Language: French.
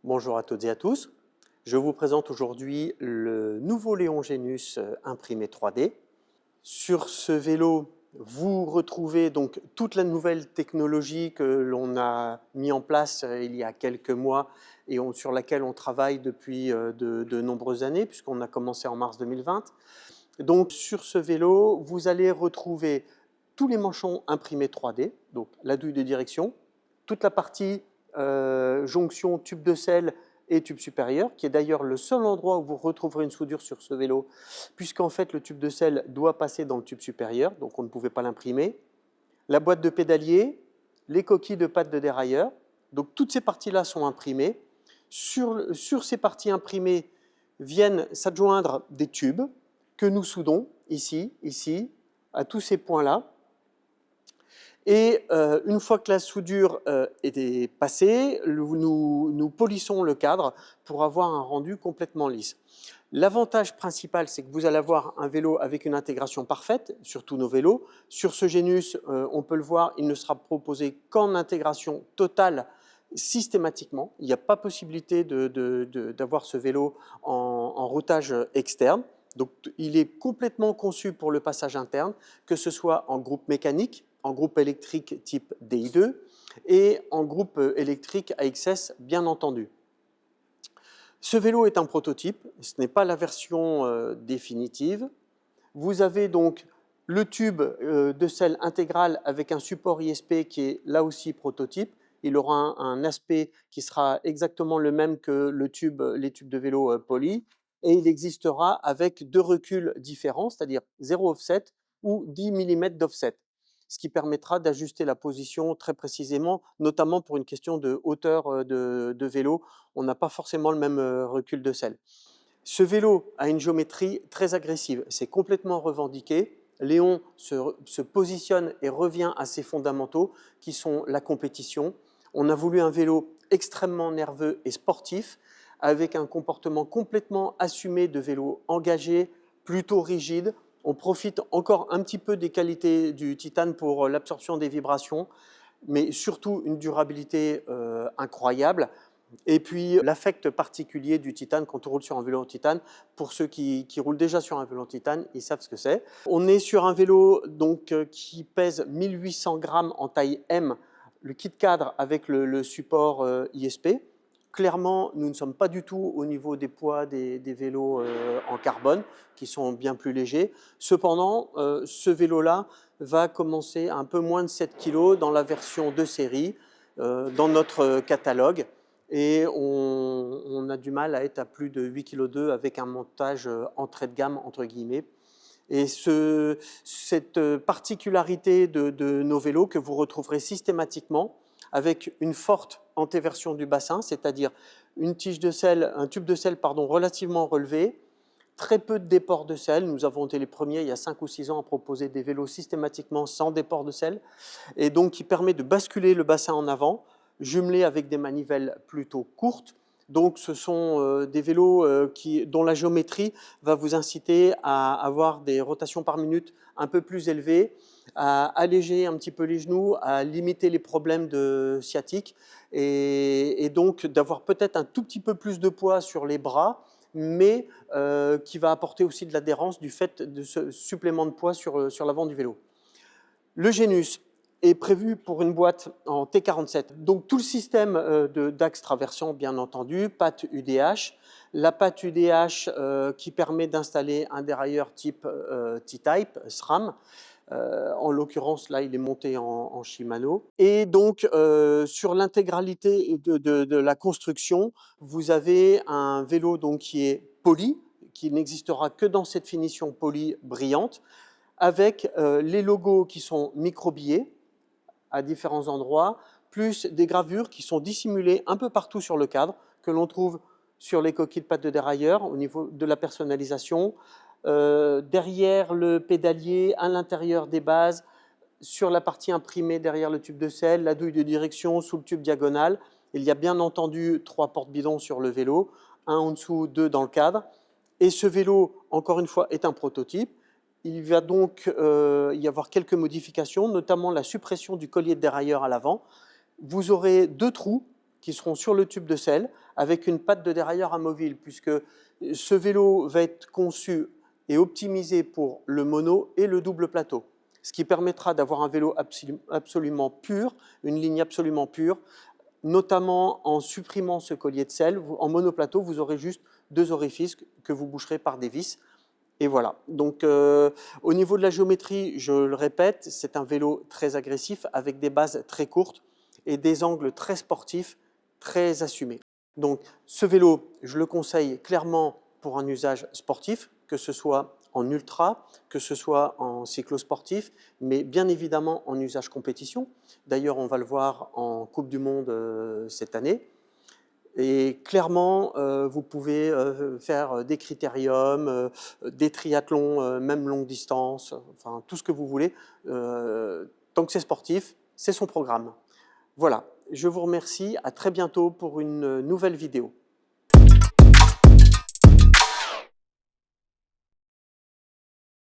Bonjour à toutes et à tous. Je vous présente aujourd'hui le nouveau Léon Genius imprimé 3D. Sur ce vélo, vous retrouvez donc toute la nouvelle technologie que l'on a mis en place il y a quelques mois et sur laquelle on travaille depuis de nombreuses années, puisqu'on a commencé en mars 2020. Donc sur ce vélo, vous allez retrouver tous les manchons imprimés 3D, donc la douille de direction, toute la partie jonction tube de selle et tube supérieur, qui est d'ailleurs le seul endroit où vous retrouverez une soudure sur ce vélo, puisqu'en fait le tube de selle doit passer dans le tube supérieur, donc on ne pouvait pas l'imprimer. La boîte de pédalier, les coquilles de pattes de dérailleur, donc toutes ces parties-là sont imprimées. Sur ces parties imprimées viennent s'adjoindre des tubes que nous soudons ici, à tous ces points-là. Et une fois que la soudure est passée, nous polissons le cadre pour avoir un rendu complètement lisse. L'avantage principal, c'est que vous allez avoir un vélo avec une intégration parfaite sur tous nos vélos. Sur ce Genius, on peut le voir, il ne sera proposé qu'en intégration totale systématiquement. Il n'y a pas possibilité d'avoir ce vélo en routage externe. Donc, il est complètement conçu pour le passage interne, que ce soit en groupe mécanique, en groupe électrique type DI2 et en groupe électrique AXS, bien entendu. Ce vélo est un prototype, ce n'est pas la version définitive. Vous avez donc le tube de selle intégral avec un support ISP qui est là aussi prototype. Il aura un aspect qui sera exactement le même que les tubes de vélo poly. Et il existera avec deux reculs différents, c'est-à-dire 0 offset ou 10 mm d'offset, ce qui permettra d'ajuster la position très précisément, notamment pour une question de hauteur de vélo. On n'a pas forcément le même recul de selle. Ce vélo a une géométrie très agressive, c'est complètement revendiqué. Léon se positionne et revient à ses fondamentaux qui sont la compétition. On a voulu un vélo extrêmement nerveux et sportif, avec un comportement complètement assumé de vélo engagé, plutôt rigide. On profite encore un petit peu des qualités du titane pour l'absorption des vibrations, mais surtout une durabilité incroyable. Et puis l'affect particulier du titane quand on roule sur un vélo en titane, pour ceux qui roulent déjà sur un vélo en titane, ils savent ce que c'est. On est sur un vélo donc, qui pèse 1800 grammes en taille M, le kit cadre avec le support ISP. Clairement, nous ne sommes pas du tout au niveau des poids des vélos en carbone, qui sont bien plus légers. Cependant, ce vélo-là va commencer à un peu moins de 7 kg dans la version de série, dans notre catalogue. Et on a du mal à être à plus de 8,2 kg avec un montage entrée de gamme, entre guillemets. Et cette particularité de nos vélos que vous retrouverez systématiquement avec une forte antéversion du bassin, c'est-à-dire un tube de selle relativement relevé, très peu de déport de selle. Nous avons été les premiers il y a 5 ou 6 ans à proposer des vélos systématiquement sans déport de selle, et donc qui permet de basculer le bassin en avant, jumelé avec des manivelles plutôt courtes. Donc ce sont des vélos dont la géométrie va vous inciter à avoir des rotations par minute un peu plus élevées, à alléger un petit peu les genoux, à limiter les problèmes de sciatique et donc d'avoir peut-être un tout petit peu plus de poids sur les bras, mais qui va apporter aussi de l'adhérence du fait de ce supplément de poids sur l'avant du vélo. Le Genius est prévu pour une boîte en T47. Donc tout le système d'axe traversant, bien entendu, patte UDH. La patte UDH qui permet d'installer un dérailleur type T-Type, SRAM. En l'occurrence, là, il est monté en Shimano. Et donc, sur l'intégralité de la construction, vous avez un vélo donc, qui est poli, qui n'existera que dans cette finition polie brillante, avec les logos qui sont microbillés à différents endroits, plus des gravures qui sont dissimulées un peu partout sur le cadre, que l'on trouve sur les coquilles de pattes de dérailleur au niveau de la personnalisation, derrière le pédalier, à l'intérieur des bases, sur la partie imprimée derrière le tube de selle, la douille de direction sous le tube diagonal. Il y a bien entendu 3 porte-bidons sur le vélo, un en dessous, 2 dans le cadre. Et ce vélo, encore une fois, est un prototype. Il va donc y avoir quelques modifications, notamment la suppression du collier de dérailleur à l'avant. Vous aurez 2 trous qui seront sur le tube de selle avec une patte de dérailleur amovible, puisque ce vélo va être conçu et optimisé pour le mono et le double plateau, ce qui permettra d'avoir un vélo absolument pur, une ligne absolument pure, notamment en supprimant ce collier de selle. En monoplateau, vous aurez juste 2 orifices que vous boucherez par des vis. Et voilà. Donc, au niveau de la géométrie, je le répète, c'est un vélo très agressif avec des bases très courtes et des angles très sportifs, très assumés. Donc, ce vélo, je le conseille clairement pour un usage sportif, que ce soit en ultra, que ce soit en cyclosportif, mais bien évidemment en usage compétition. D'ailleurs, on va le voir en Coupe du Monde cette année. Et clairement, vous pouvez faire des critériums, des triathlons, même longue distance, enfin tout ce que vous voulez. Tant que c'est sportif, c'est son programme. Voilà, je vous remercie, à très bientôt pour une nouvelle vidéo.